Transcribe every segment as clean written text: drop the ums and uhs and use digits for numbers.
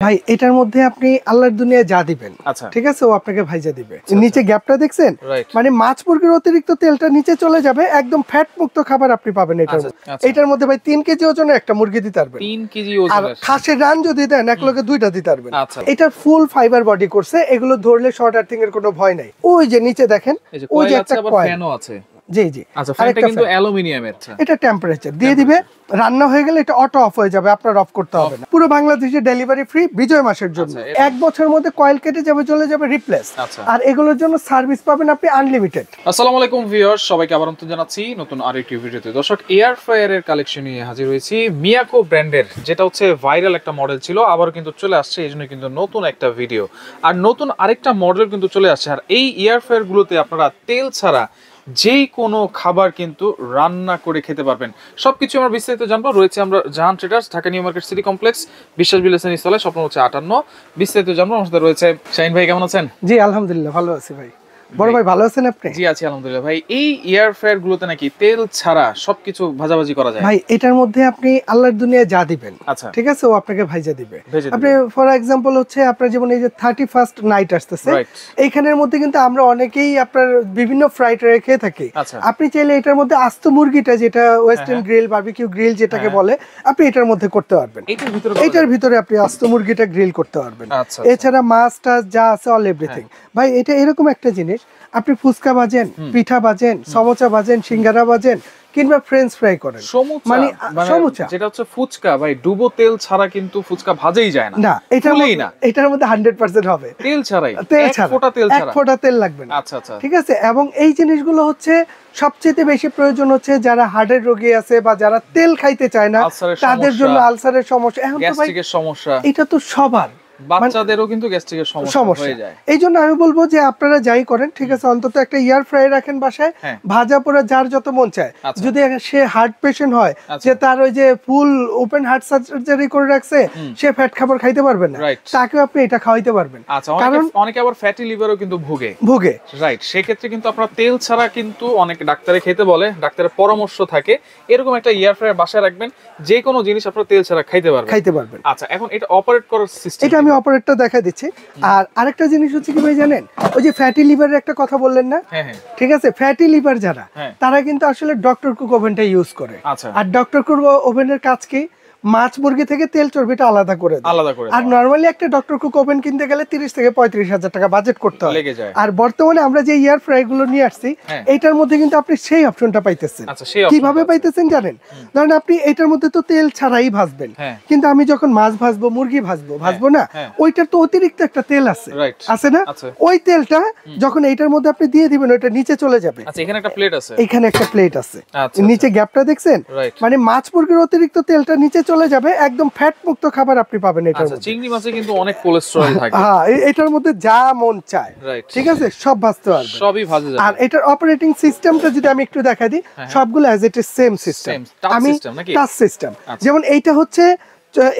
ভাই এটার মধ্যে আপনি আল্লাহর দুনিয়ায় যা দিবেন, আচ্ছা ঠিক আছে, ও আপনাকে ভাইজা দিবে। নিচে গ্যাপটা দেখছেন, রাইট মানে মাছ মুরগির অতিরিক্ত তেলটা নিচে চলে যাবে, একদম ফ্যাট মুক্ত খাবার আপনি পাবেন এটার মধ্যে। এটার মধ্যে ভাই 3 কেজি ওজনের একটা মুরগি দিতে পারবেন। 3 কেজি আর ওজনের খাসের রান যদি দেন এক লগে দুইটা দিতে পারবেন। আচ্ছা এটা ফুল ফাইবার বডি করছে, এগুলো ধরলে শর্ট আর্থিং এর কোনো ভয় নাই। ওই যে নিচে দেখেন, এই যে ওই যে কয়েল একটা আছে আবার কয়েল, ফ্যানও আছে। জি জি, আচ্ছা ফ্যানটা কিন্তু অ্যালুমিনিয়ামের। এটা টেম্পারেচার দিয়ে দিবে, রান্না হয়ে গেলে এটা অটো অফ হয়ে যাবে, আপনার অফ করতে হবে না। পুরো বাংলাদেশে ডেলিভারি ফ্রি বিজয় মাসের জন্য। এক বছরের মধ্যে কয়েল কেটে যাবে, চলে যাবে রিপ্লেস। আর এগুলোর জন্য সার্ভিস পাবেন আপনি আনলিমিটেড। আসসালামু আলাইকুম ভিউয়ার্স, সবাইকে আবার আমন্ত্রণ জানাচ্ছি নতুন আরেকটি ভিডিওতে। দর্শক, এয়ার ফ্রায়ারের কালেকশন নিয়ে হাজির হয়েছি মিয়াকো ব্র্যান্ডের, যেটা হচ্ছে ভাইরাল একটা মডেল ছিল, আবার কিন্তু চলে আসছে, এই জন্য কিন্তু নতুন একটা ভিডিও আর নতুন আরেকটা মডেল কিন্তু চলে আসছে। আর এই এয়ার ফ্রায়ার গুলোতে আপনারা তেল ছাড়া যেই কোনো খাবার কিন্তু রান্না করে খেতে পারবেন। সবকিছু আমরা বিস্তারিত জানবো। রয়েছে আমরা Jahan traders, Dhaka new market city complex, বিশ্বাস বিলাসের স্থলে, স্বপ্ন হচ্ছে 58। বিস্তারিত জানবো। আমাদের সাথে রয়েছে শাহিন ভাই, কেমন আছেন? জি আলহামদুলিল্লাহ ভালো আছি ভাই। বড় ভাই ভালো আছেন আপনি? জি আছি আলহামদুলিল্লাহ। ভাই এই এয়ার ফ্রায়ার গুলোতে নাকি তেল ছাড়া সবকিছু ভাজাভাজি করা যায়? ভাই এটার মধ্যে আপনি আল্লাহর দুনিয়ায় যা দিবেন, আচ্ছা ঠিক আছে, ও আপনাকে ভাইজা দিবে। আপনি ফর এক্সাম্পল হচ্ছে আপনার যেমন এই যে 31st নাইট আসতেছে, এইখানের মধ্যে কিন্তু আমরা অনেকেই আপনার বিভিন্ন ফ্রাইড রাইস খেয়ে থাকি। আপনি চাইলে এটার মধ্যে আস্ত মুরগিটা, যেটা ওয়েস্টার্ন গ্রিল বারবিকিউ গ্রিল যেটাকে বলে, আপনি এটার মধ্যে করতে পারবেন। এটার ভিতরে আপনি আস্ত মুরগিটা গ্রিল করতে পারবেন। এছাড়া মাছ টাছ যা আছে অল এভরিথিং। ভাই এটা এরকম একটা জিনিস, আপনি ফুচকা ভাজেন, পিঠা ভাজেন, সমোসা ভাজেন, সিঙ্গারা ভাজেন, কিংবা ফ্রেঞ্চ ফ্রাই করেন, মানে সমোসা যেটা হচ্ছে ফুচকা, ভাই ডুবো তেল ছাড়া কিন্তু ফুচকা ভাজেই যায় না। না এটার মধ্যে 100% হবে তেল ছাড়াই, এক ফোঁটা তেল লাগবে না। আচ্ছা আচ্ছা, ঠিক আছে। এবং এই জিনিসগুলো হচ্ছে সবচেয়ে বেশি প্রয়োজন হচ্ছে যারা হার্টের রোগী আছে বা যারা তেল খাইতে চায় না, তাদের জন্য আলসারের সমস্যা, এখন তো ভাই গ্যাস্ট্রিকের সমস্যা, এটা তো সবার, বাচ্চাদেরও কিন্তু গ্যাস্ট্রিকের সমস্যা হয়ে যায়। এই জন্য আমি বলবো যে আপনারা যাই করেন, ঠিক আছে, অন্তত একটা এয়ার ফ্রায়ার রাখেন বাসায়, ভাজা পোড়া যার যত মন চায়। যদি সে হার্ট পেশেন্ট হয়, যে তার ওই যে ফুল ওপেন হার্ট সার্জারি করে রাখছে, সে ফ্যাট খাবার খাইতে পারবে না, তাকেও আপনি এটা খাওয়াইতে পারবেন। কারণ অনেকে আবার ফ্যাটি লিভারও কিন্তু ভোগে, রাইট। সেক্ষেত্রে কিন্তু আপনারা তেল ছাড়া কিন্তু অনেক ডাক্তারে খেতে বলে, ডাক্তারের পরামর্শ থাকে, এরকম একটা এয়ার ফ্রায়ার বাসায় রাখবেন, যে কোনো জিনিস আপনারা তেল ছাড়া খাইতে পারবেন। আচ্ছা, এখন এটা অপারেট করার সিস্টেম, আমি অপারেটরটা দেখা দিচ্ছি। আর আরেকটা জিনিস হচ্ছে কি ভাই জানেন, ওই যে ফ্যাটি লিভারের একটা কথা বললেন না, ঠিক আছে, ফ্যাটি লিভার যারা, তারা কিন্তু আসলে ডক্টর কুক ওভেনটা ইউজ করে। আর ডক্টর কুক ওভেনের কাজ কি, মাছ মুরগি থেকে তেল চর্বিটা আলাদা করে। আর নরমালি একটা ডক্টর কুক ওভেন কিনতে গেলে 30 থেকে 35,000 টাকা বাজেট করতে হয়। আর বর্তমানে আমরা যে এয়ার ফ্রাই গুলো নিয়ে আসছি, এটার মধ্যে কিন্তু আপনি সেই অপশনটা পাইতেছেন। কিভাবে পাইতেছেন জানেন? ধরেন আপনি এটার মধ্যে তো তেল ছাড়াই ভাজবেন, কিন্তু আমি যখন মাছ ভাজবো, মুরগি ভাজবো না, ওইটার তো অতিরিক্ত একটা তেল আছে না, ওই তেলটা যখন এইটার মধ্যে আপনি দিয়ে দিবেন, ওইটা নিচে চলে যাবে। এখানে একটা প্লেট আছে, এখানে একটা প্লেট আছে, নিচে গ্যাপটা দেখছেন, মানে মাছ মুরগির অতিরিক্ত তেলটা নিচে চলে যাবে, একদম ফ্যাট মুক্ত খাবার আপনি পাবেন এটার মধ্যে। চিংড়ি মাছে কিন্তু অনেক কোলেস্টেরল থাকে, হ্যাঁ, এটার মধ্যে যা মন চায়, ঠিক আছে, সব ভাজতে পারবেন, সবই ভাজা যাবে। আর এটার অপারেটিং সিস্টেমটা যদি আমি একটু দেখাই দিই, সবগুলো as it is same system. আমি টাচ সিস্টেম, যেমন এইটা হচ্ছে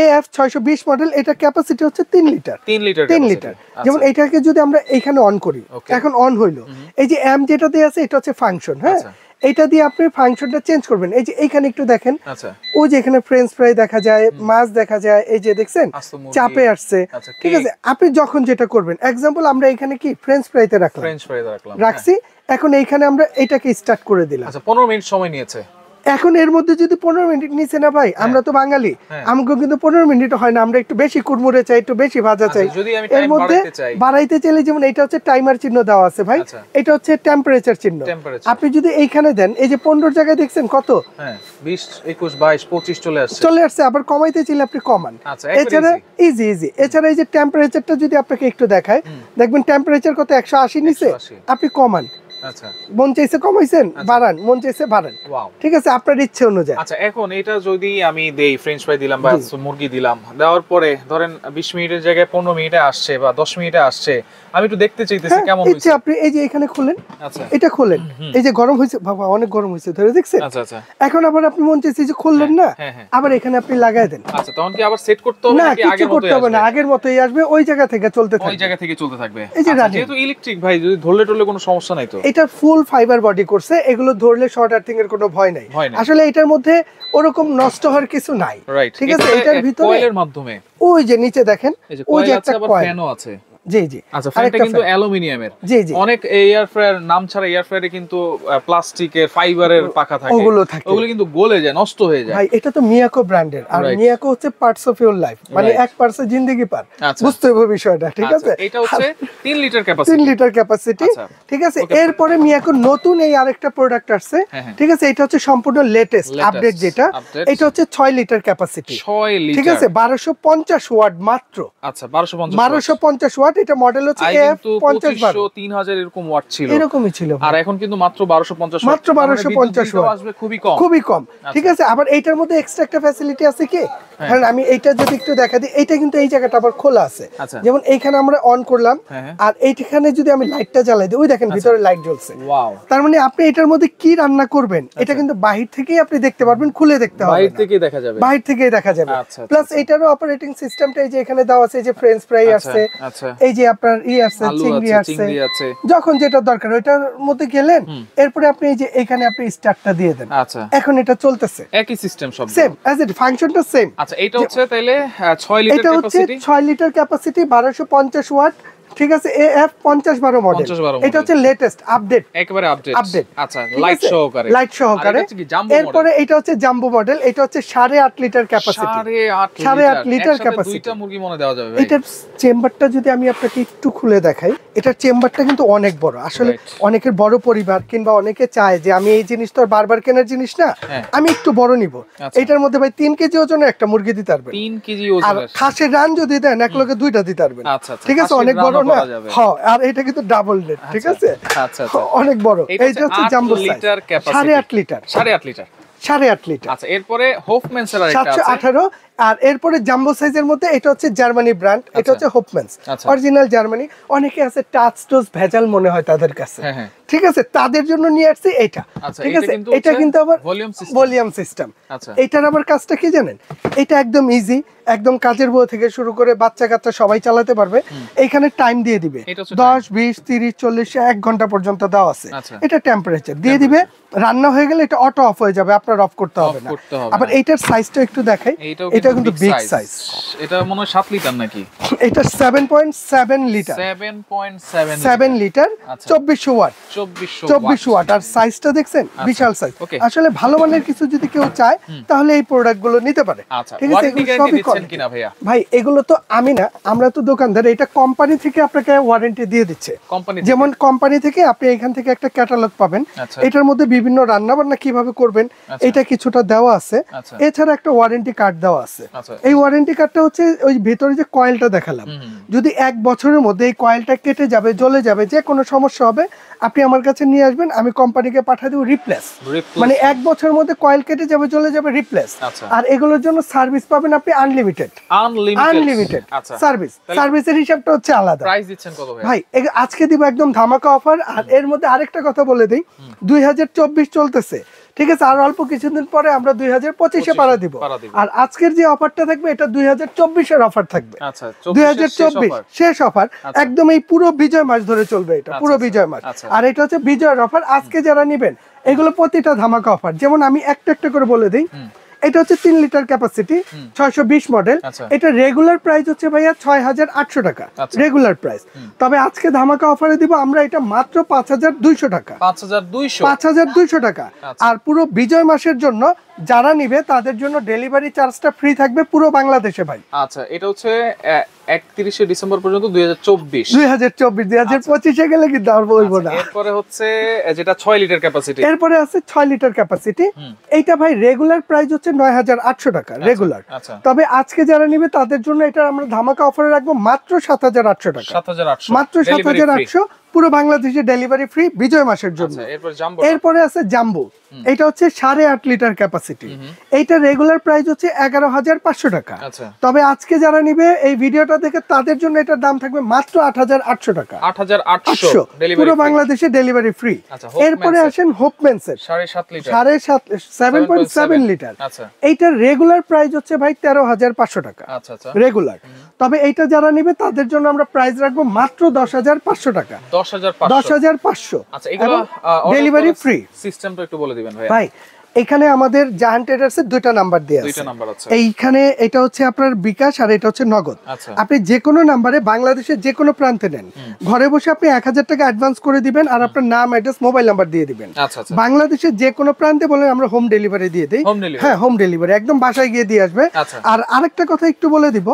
AF 620 মডেল, এটা ক্যাপাসিটি হচ্ছে 3 লিটার। যেমন এটাকে যদি আমরা এইখানে অন করি, এখন অন হইলো, এই যে এম যেটা দেয়া আছে, এটা হচ্ছে ফাংশন। হ্যাঁ, এটা দিয়ে আপনি ফাংশনটা চেঞ্জ করবেন। এই যে এইখানে একটু দেখেন, ওই যে এখানে ফ্রেঞ্চ ফ্রাই দেখা যায়, মাছ দেখা যায়, এই যে দেখছেন চাপে আসছে, ঠিক আছে। আপনি যখন যেটা করবেন, এক্সাম্পল আমরা এখানে কি ফ্রেঞ্চ ফ্রাইতে রাখছি, এখন এইখানে আমরা এটাকে স্টার্ট করে দিলাম। 15 মিনিট সময় নিয়েছে। এখন এর মধ্যে যদি 15 মিনিট নিচে না ভাই, আমরা তো বাঙালি, আমাকে কিন্তু 15 মিনিট হয় না, আমরা একটু বেশি কুড়মুড়ে চাই, একটু বেশি ভাজা চাই। এর মধ্যে বাড়াইতে চাইলে, যেমন এটা হচ্ছে টাইমার চিহ্ন দেওয়া আছে ভাই, এটা হচ্ছে টেম্পারেচার চিহ্ন। আপনি যদি এইখানে দেন, এই যে 15 জায়গায় দেখছেন কত, 20 21 22 25 চলে আসছে। আবার কমাইতে চাইলে আপনি কমান। এছাড়া ইজি এছাড়া এই যে টেম্পারেচারটা যদি আপনাকে একটু দেখায়, দেখবেন টেম্পারেচার কত 180 নিচে, আপনি কমান। আচ্ছা, মন চাইছে কমাইছেন, বাড়ান, মন চাইছে বাড়ান, ঠিক আছে, আপনার ইচ্ছে অনুযায়ী। আচ্ছা, এখন এটা যদি আমি দেই, ফ্রেঞ্চ ফ্রাই দিলাম বা মুরগি দিলাম, দেওয়ার পরে ধরেন 20 মিনিটের জায়গায় 15 মিনিটে আসছে বা 10 মিনিটে আসছে, আমি একটু দেখতে চাইতেছি কেমন হইছে। আপনি এই যে এখানে খুলেন, আচ্ছা এটা খুলেন, এই যে গরম হইছে বাবা, অনেক গরম হইছে, ধরে দেখছেন। আচ্ছা, এখন আবার আপনি মন চাইছে যে খুললেন না, আবার এখানে আপনি লাগাই দেন। আচ্ছা, তখন কি আবার সেট করতে হবে নাকি আগের মতই আসবে? না, আগের মতই আসবে, ওই জায়গা থেকে চলতে থাকবে। যেহেতু ইলেকট্রিক ভাই, যদি ধরলে টরলে কোনো সমস্যা নাই তো? এটা ফুল ফাইবার বডি করছে, এগুলো ধরলে শর্ট আর্থিং এর কোনো ভয় নাই। আসলে এটার মধ্যে ওরকম নষ্ট হওয়ার কিছু নাই, ঠিক আছে। এটার ভিতরে কয়েলের মাধ্যমে ওই যে নিচে দেখেন ওই যে একটা কয়েল, ফ্যানও আছে। জি জি। আচ্ছা, ফ্যানটা কিন্তু অ্যালুমিনিয়ামের। জি জি। অনেক এয়ার ফ্রায়ার নাম ছাড়া এয়ার ফ্রায়ারে কিন্তু প্লাস্টিকের ফাইবারের পাখা থাকে, ওগুলো কিন্তু গলে যায়, নষ্ট হয়ে যায়। ভাই এটা তো মিয়াকো ব্র্যান্ডের, আর মিয়াকো হচ্ছে পার্টস অফ ইওর লাইফ, মানে 1% জিন্দেগি পার, বুঝতে হবে বিষয়টা, ঠিক আছে। এটা হচ্ছে 3 লিটার ক্যাপাসিটি, 3 লিটার ক্যাপাসিটি, ঠিক আছে। এরপরে মিয়াকো নতুন এই আরেকটা প্রোডাক্ট আসছে, ঠিক আছে। এটা হচ্ছে সম্পূর্ণ লেটেস্ট আপডেট যেটা, এটা হচ্ছে 6 লিটার ক্যাপাসিটি, 6 লিটার, ঠিক আছে। 1250 ওয়াট মাত্র। আচ্ছা, 1250 ওয়াট। এটা মডেল হচ্ছে F50 3000 এরকম ওয়াট ছিল, এরকমই ছিল, আর এখন কিন্তু মাত্র 1250 মাত্র 1250 ওয়াট আসবে, খুবই কম, খুবই কম, ঠিক আছে। আবার এইটার মধ্যে এক্সট্রা একটা ফ্যাসিলিটি আছে কি, কারণ আমি এইটা যদি একটু দেখা দিই, এইটা কিন্তু এই জায়গাটা আবার খোলা আছে, যেমন এইখানে আমরা অন করলাম, আর এইখানে যদি আমি লাইটটা জ্বালাই দিই, ওই দেখেন ভিতরে লাইট জ্বলছে। ওয়াও! তার মানে আপনি এটার মধ্যে কি রান্না করবেন এটা কিন্তু বাহির থেকেই আপনি দেখতে পারবেন, খুলে দেখতে হবে, বাহির থেকেই দেখা যাবে, বাহির থেকেই দেখা যাবে। প্লাস এটারও অপারেটিং সিস্টেমটা এই যে এখানে দেওয়া আছে, এই যে ফ্রেঞ্চ ফ্রাই আছে, এই যে আপনার আছে, চিংড়ি আছে, যখন যেটা দরকার ওইটার মধ্যে গেলেন, এরপরে আপনি এই যে এখানে আপনি স্টার্টটা দিয়ে দেন। আচ্ছা, এখন এটা চলতেছে, একই সিস্টেম সব সেম অ্যাজ ইট, ফাংশনটা সেম। আচ্ছা, এটা হচ্ছে তাইলে 6 litre capacity, 6 litre capacity, 1250 watt, ঠিক আছে। AF5012 মডেল, এটা হচ্ছে লেটেস্ট আপডেট, একেবারে আপডেট। আচ্ছা, লাইট সহকারে। এরপরে এটা হচ্ছে জাম্বো মডেল, এটা হচ্ছে 8.5 লিটার ক্যাপাসিটি, 8.5 লিটার ক্যাপাসিটি, দুইটা মুরগি মনে দেওয়া যাবে ভাই। এটার চেম্বারটা যদি আমি আপনাকে একটু খুলে দেখাই, এটার চেম্বারটা কিন্তু অনেক বড়। আসলে অনেকের বড় পরিবার, কিংবা অনেকে চায় যে আমি এই জিনিস তো আর বারবার কেনার জিনিস না, আমি একটু বড় নিব। এটার মধ্যে ভাই 3 কেজি ওজনের একটা মুরগি দিতে পারবেন, 3 কেজি ওজনের, আর খাসের রান যদি দেন এক লগে দুইটা দিতে পারবেন। ঠিক আছে, অনেক বড় না, হ্যাঁ। আর এটা কিন্তু ডাবল নেট, ঠিক আছে। আচ্ছা, অনেক বড়। এইটা হচ্ছে jumbo size, 8.5 litre, 8.5 litre, 8.5 litre. আচ্ছা, এরপরে হোফম্যানসের আরেকটা আছে 718, আর এরপরে জাম্বো সাইজের মধ্যে এটা হচ্ছে জার্মানি ব্র্যান্ড, এটা হচ্ছে হোফম্যানস, অরিজিনাল জার্মানি। অনেকে আছে টাচ টোচ ভেজাল মনে হয় তাদের কাছে, ঠিক আছে, তাদের জন্য নিয়ে আসছে এটা, ঠিক আছে। এটা কিন্তু আবার ভলিউম সিস্টেম। এটার আবার কাজটা কি জানেন, এটা একদম ইজি, একদম কাজের বউ থেকে শুরু করে বাচ্চা কাচ্চা সবাই চালাতে পারবে। এখানে টাইম দিয়ে দিবে 10, 20, 30, 40, 1 ঘন্টা পর্যন্ত দেওয়া আছে। এটা টেম্পারেচার দিয়ে দিবে, রান্না হয়ে গেলে এটা অটো অফ হয়ে যাবে, আপনার অফ করতে হবে না। আবার এইটার সাইজটা একটু দেখাই, এটা কিন্তু বিগ সাইজ। এটা মনে হয় 7 লিটার নাকি, এটা 7.7 লিটার, 7 লিটার, 2400 ওয়াট, 2400 ওয়াট। আর সাইজটা দেখছেন, বিশাল সাইজ। আসলে ভালো মানের কিছু যদি কেউ চায় তাহলে এই প্রোডাক্টগুলো নিতে পারে, ঠিক আছে। ভাই এগুলো তো আমি না, আমরা তো দোকানদার, এটা কোম্পানি থেকে আপনাকে ওয়ারেন্টি দিয়ে দিচ্ছে। যেমন কোম্পানি থেকে আপনি এখান থেকে একটা ক্যাটালগ পাবেন, এটার মধ্যে বিভিন্ন রান্না বান্না কিভাবে করবেন এটা কিছুটা দেওয়া আছে। এছাড়া একটা ওয়ারেন্টি কার্ড দেওয়া আছে। এই ওয়ারেন্টি কার্ডটা হচ্ছে ওই ভেতরে যে কয়েলটা দেখালাম, যদি 1 বছরের মধ্যে এই কয়েলটা কেটে যাবে, জ্বলে যাবে, যে কোনো সমস্যা হবে, আপনি আমার কাছে নিয়ে আসবেন, আমি কোম্পানিকে পাঠিয়ে দেব রিপ্লেস, মানে 1 বছরের মধ্যে কয়েল কেটে যাবে, জ্বলে যাবে, রিপ্লেস। আর এগুলোর জন্য সার্ভিস পাবেন আপনি আনলিমিটেড সার্ভিস। সার্ভিসের হিসাবটা হচ্ছে আলাদা। প্রাইস দিচ্ছেন কত ভাই? আজকে দিব একদম ধামাকা অফার। আর এর মধ্যে আরেকটা কথা বলে দেই, 2024 চলতেছে, ঠিক আছে। আর অল্প কিছুদিন পরে আমরা 2025-এ পাড়া দিব। আর আজকের যে অফারটা থাকবে এটা 2024-এর অফার থাকবে। 2024 শেষ অফার, একদম এই পুরো বিজয় মাস ধরে চলবে, এটা পুরো বিজয় মাস। আর এটা হচ্ছে বিজয়ের অফার। আজকে যারা নেবেন এগুলো প্রতিটা ধামাকা অফার। যেমন আমি একটা একটা করে বলে দিই, এটা হচ্ছে 3 লিটার ক্যাপাসিটি, 620 মডেল। এটা রেগুলার প্রাইস হচ্ছে ভাইয়া 6800 টাকা, রেগুলার প্রাইস। তবে আজকে ধামাকা অফারে দিব আমরা এটা মাত্র 5200 টাকা, 5200 টাকা। আর পুরো বিজয় মাসের জন্য যারা নিবে তাদের জন্য ডেলিভারি চার্জটা ফ্রি থাকবে পুরো বাংলাদেশে ভাই। আচ্ছা, এটা হচ্ছে 31 ডিসেম্বর পর্যন্ত 2024 2025-এ গেলে কিন্তু আর বলবো না। এরপরে হচ্ছে যেটা 6 লিটার ক্যাপাসিটি, এরপরে আছে 6 লিটার ক্যাপাসিটি। এইটা ভাই রেগুলার প্রাইস হচ্ছে 9800 টাকা রেগুলার। তবে আজকে যারা নিবে তাদের জন্য এটা আমরা ধামাকা অফারে রাখবো মাত্র 7800 টাকা, মাত্র 7800, পুরো বাংলাদেশে ডেলিভারি ফ্রি বিজয় মাসের জন্য। এরপরে আছে জাম্বো, এটা হচ্ছে 8.5 লিটার ক্যাপাসিটি। এইটা রেগুলার প্রাইস হচ্ছে 11500 টাকা। তবে আজকে যারা নিবে এই ভিডিওটা দেখে তাদের জন্য এটার দাম থাকবে মাত্র 8800 টাকা, 8800, পুরো বাংলাদেশে ডেলিভারি ফ্রি। এরপরে আসেন হোপম্যানসের 7.7 লিটার। এইটার রেগুলার প্রাইস হচ্ছে ভাই 13500 টাকা রেগুলার। তবে এইটা যারা নিবে তাদের জন্য আমরা প্রাইস রাখবো মাত্র 10500 টাকা, 10,500। আচ্ছা, এগুলো ডেলিভারি ফ্রি। সিস্টেমটা একটু বলে দিবেন ভাই। ভাই এখানে আমাদের জাহান ট্রেডার্সের দুইটা নাম্বার দেয়া আছে, দুইটা নাম্বার আছে। এইখানে এটা হচ্ছে আপনার বিকাশ আর এটা হচ্ছে নগদ। আচ্ছা, আপনি যে কোনো নাম্বারে বাংলাদেশের যে কোনো প্রান্তে নেন, ঘরে বসে আপনি 1,000 টাকা অ্যাডভান্স করে দিবেন আর আপনার নাম, অ্যাড্রেস, মোবাইল নাম্বার দিয়ে দিবেন। আচ্ছা আচ্ছা, বাংলাদেশের যে কোনো প্রান্তে বলেন আমরা হোম ডেলিভারি দিয়ে দিই। Home delivery? হ্যাঁ, হোম ডেলিভারি একদম বাসায় গিয়ে দিয়ে আসবে। আচ্ছা, আর আরেকটা কথা একটু বলে দিব,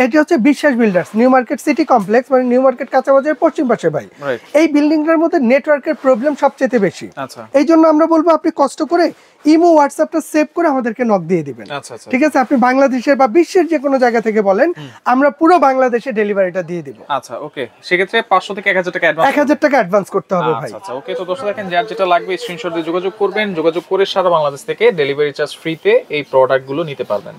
এটা হচ্ছে বিশ্বাস builders, new market city complex, মানে নিউ মার্কেট কাঁচা বাজারের পশ্চিম পাশে ভাই। রাইট। এই বিল্ডিংটার মধ্যে নেটওয়ার্কের প্রবলেম সবচেয়ে বেশি। আচ্ছা এই জন্য আমরা বলবো আপনি কষ্ট করে ইমো, হোয়াটসঅ্যাপটা সেভ করে আমাদেরকে নক দিয়ে দিবেন। আচ্ছা আচ্ছা, ঠিক আছে, আপনি বাংলাদেশের বা বিশ্বের যে কোনো জায়গা থেকে বলেন, আমরা পুরো বাংলাদেশে ডেলিভারিটা দিয়ে দিব। আচ্ছা ওকে, সেক্ষেত্রে 500 থেকে 1000 টাকা অ্যাডভান্স 1,000 টাকা অ্যাডভান্স করতে হবে ভাই। আচ্ছা ওকে, তো দর্শক দেখেন যার যেটা লাগবে স্ক্রিনশট দিয়ে যোগাযোগ করবেন, যোগাযোগ করে সারা বাংলাদেশ থেকে ডেলিভারি চার্জ ফ্রিতে এই প্রোডাক্টগুলো নিতে পারবেন।